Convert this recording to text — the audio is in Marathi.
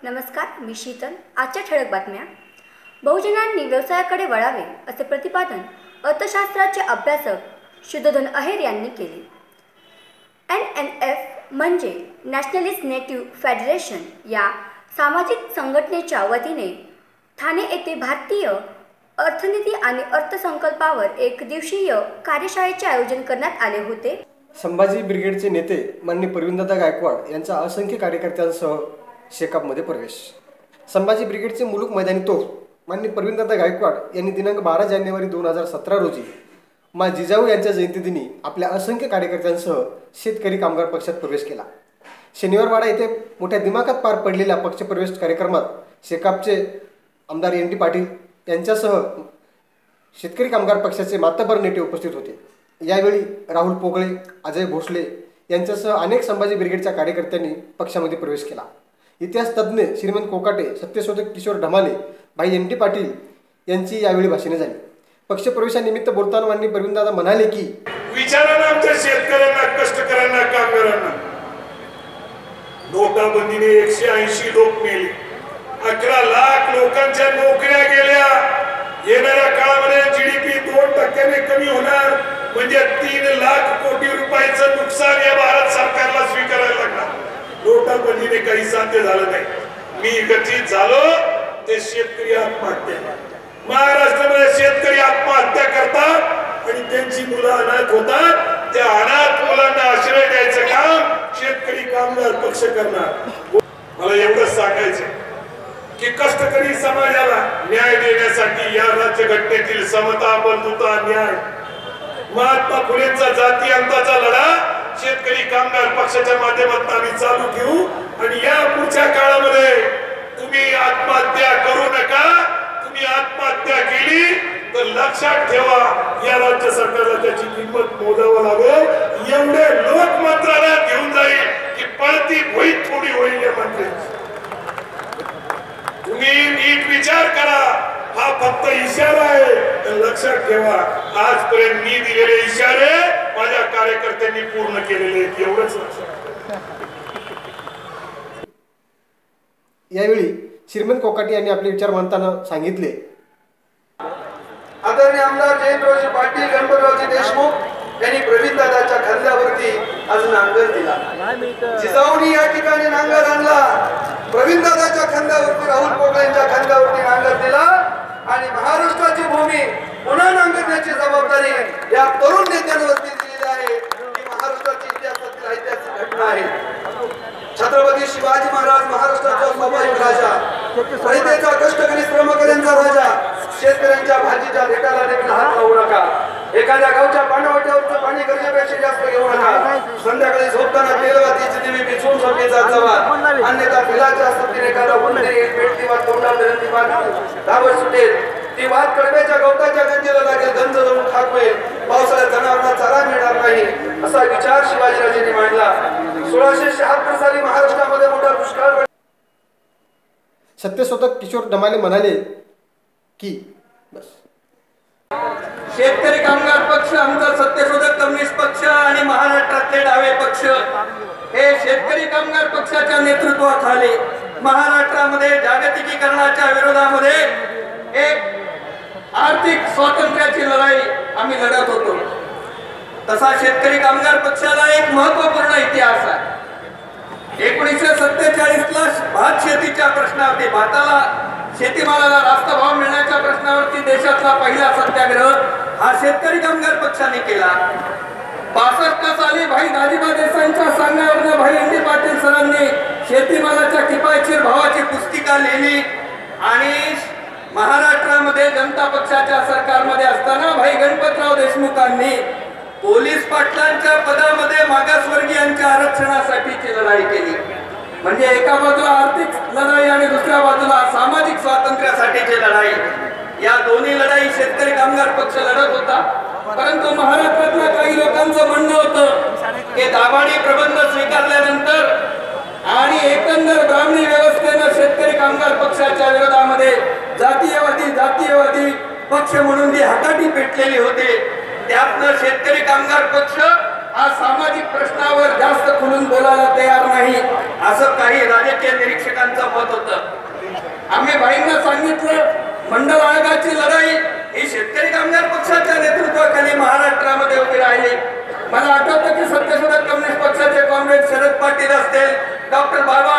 नमस्कार, मी शीतल. आजच्या ठळक बातम्या. बहुजनांनी व्यवसायाकडे वळावे असे प्रतिपादन अर्थशास्त्राचे अभ्यासक शुद्धोधन अहेर यांनी केले. NNF म्हणजे नॅशनलिस्ट नेटिव्ह फेडरेशन या सामाजिक संघटनेच्या वतीने ठाणे येथे भारतीय अर्थनीती आणि अर्थसंकल्पावर एक दिवसीय कार्यशाळेचे आयोजन करण्यात आले होते. संभाजी ब्रिगेडचे नेते माननीय प्रवीणदादा गायकवाड यांचा असंख्य कार्यकर्त्यांसह शेकापमध्ये प्रवेश. संभाजी ब्रिगेडचे मुलुक मैदानी तोफ माननीय प्रवीणदादा गायकवाड यांनी दिनांक 12 जानेवारी 2017 रोजी मा जिजाऊ यांच्या जयंतीदिनी आपल्या असंख्य कार्यकर्त्यांसह शेतकरी कामगार पक्षात प्रवेश केला. शनिवारवाडा येथे मोठ्या दिमाखात पार पडलेल्या पक्षप्रवेश कार्यक्रमात शेकापचे आमदार NT पाटील यांच्यासह शेतकरी कामगार पक्षाचे मातबर नेते उपस्थित होते. यावेळी राहुल पोगळे, अजय भोसले यांच्यासह अनेक संभाजी ब्रिगेडच्या कार्यकर्त्यांनी पक्षामध्ये प्रवेश केला. इतिहास तज्ज्ञ श्रीमंत कोकाटे, सत्यशोधक किशोर ढमाले, भाई NT पाटील यांची यावेळी भाषणे झाली. पक्षप्रवेशानिमित्त बोलताना माननीय प्रवीणदादा म्हणाले की विचारांना आमच्या शेतकऱ्यांना, कष्टकऱ्यांना, कामगारांना नोटाबंदीने 180 लोक मेले, 11 लाख लोकांच्या नोकऱ्या गेल्या. येणाऱ्या काळामध्ये GDP 2% कमी होणार, म्हणजे 3 लाख कोटी रुपयाचं नुकसान या भारत सरकारला स्वीकारायला लागणार. नोटाबंदीने काही साध्य झालं नाही. मी एकत्रित झालो ते शेतकरी आत्महत्या. महाराष्ट्रामध्ये शेतकरी आत्महत्या करतात आणि त्यांची मुलं अनाथ होतात. त्या अनाथ मुलांना आश्रय द्यायचं काम शेतकरी कामगार पक्ष करणार. मला एवढंच सांगायचं की कष्टकरी समाजाला न्याय देण्यासाठी या राज्यघटनेतील समता, बंधुता, न्याय, महात्मा फुलेंचा जाती अंताचा लढा शेतकरी कामगार पक्षाच्या माध्यमातून आम्ही चालू ठेवू. आणि या पुढच्या काळामध्ये तुम्ही आत्महत्या करू नका. तुम्ही आत्महत्या केली तर लक्षात ठेवा, या राज्य सरकारला त्याची किंमत मोजावं लागेल. एवढे लोक मंत्रालयात घेऊन जाईल की पळती भोई थोडी होईल. या मंत्र्यांची तुम्ही नीट विचार करा. हा फक्त इशारा आहे, लक्षात ठेवा. आजपर्यंत मी दिलेले इशारे माझ्या कार्यकर्त्यांनी पूर्ण केलेले आहेत, एवढंच लक्षात. यावेळी श्रीमंत कोकाटे यांनी आपले विचार मांडताना सांगितले. आदरणीय आमदार जयंतरावजी पाटील, गणपतरावजी देशमुख यांनी प्रवीणदादाच्या खांद्यावरती आज नांगर दिला. जिजाऊनी या ठिकाणी नांगर आणला. प्रवीणदादाच्या खांद्यावरती, राहुल पोगळे यांच्या खांद्यावरती नांगर दिला. आणि महाराष्ट्राची भूमी पुन्हा नांगरण्याची जबाबदारी या तरुण नेत्यांवरती दिलेली आहे. ही महाराष्ट्राची इतिहासातील ऐतिहासिक घटना आहे. छत्रपती शिवाजी महाराज महाराष्ट्राचा स्वाभाविक राजा, रयतेचा, कष्टकरी श्रमकऱ्यांचा राजा, शेतकऱ्यांच्या भाजीच्या रेटाला देखील हात लावू नका. एखाद्या गावच्या पाणवठ्यावरचं पाणी गरजेपेक्षा जास्त घेऊ नका. संध्याकाळी झोपताना तेलवातीची दिवी बिछून झोपी जात जावा. अन्यथा फिलाच्या सत्तीने एखादा उंदरी पेटती वाद तोंडापर्यंत दाबत सुटेल. ती वाद कडव्याच्या गवताच्या गंजीला लागेल, गंज जळून खाक होईल. पावसाळ्यात जनावरांना चारा मिळणार नाही, असा विचार शिवाजीराजांनी मांडला. 1676 साली महाराष्ट्रामध्ये मोठा दुष्काळ. सत्यशोधक किशोर ढमाले म्हणाले की बस शेतकरी कामगार पक्ष, आमचा सत्यशोधक कम्युनिस्ट पक्ष आणि महाराष्ट्रातले डावे पक्ष हे शेतकरी कामगार पक्षाच्या नेतृत्वाखाली महाराष्ट्रामध्ये जागतिकीकरणाच्या विरोधामध्ये एक आर्थिक स्वातंत्र्याची लढाई आम्ही लढत होतो. तसा शेतकरी कामगार पक्षाला एक महत्वपूर्ण इतिहास आहे. 1947 ला भात शेतीच्या प्रश्नावरती, भाताला, शेतीमालाला रास्त भाव मिळण्याच्या प्रश्नावरती देशातला पहिला सत्याग्रह हा शेतकरी कामगार पक्षाने केला. 65 साली भाई दाजीबा देसाईंच्या सांगण्यावरनं भाई NT पाटील सरांनी शेतीमालाच्या किफायतशीर भावाची पुस्तिका लिहिली. आणि महाराष्ट्रामध्ये जनता पक्षाच्या सरकारमध्ये असताना भाई गणपतराव देशमुखांनी पोलीस पाटलांच्या पदामध्ये मागासवर्गीयांच्या आरक्षणासाठीची लढाई केली. म्हणजे एका बाजूला आर्थिक लढाई आणि दुसऱ्या बाजूला सामाजिक स्वातंत्र्यासाठीची लढाई. या दोन्ही लढाई शेतकरी कामगार पक्ष लढत होता. परंतु महाराष्ट्रातल्या काही लोकांचं म्हणणं होतं की दाभाडी प्रबंध स्वीकारल्यानंतर आणि एकंदर ब्राह्मणी व्यवस्थेनं शेतकरी कामगार पक्षाच्या विरोधामध्ये जातीयवादी पक्ष म्हणून जी हकाटी पेटलेली होते, त्यातनं शेतकरी कामगार पक्ष हा सामाजिक प्रश्नावर जास्त खुलून बोलायला तयार नाही, असं काही राजकीय निरीक्षकांचं मत होतं। आम्ही भाईंना सांगितलं, मंडल आयोगाची लढाई ही शेतकरी कामगार पक्षाच्या नेतृत्वाखाली महाराष्ट्रामध्ये उभी राहिली। मला आठवतं की सत्यशोधक कम्युनिस्ट पक्षाचे कॉम्रेड शरद पाटील असतील, डॉक्टर बाबा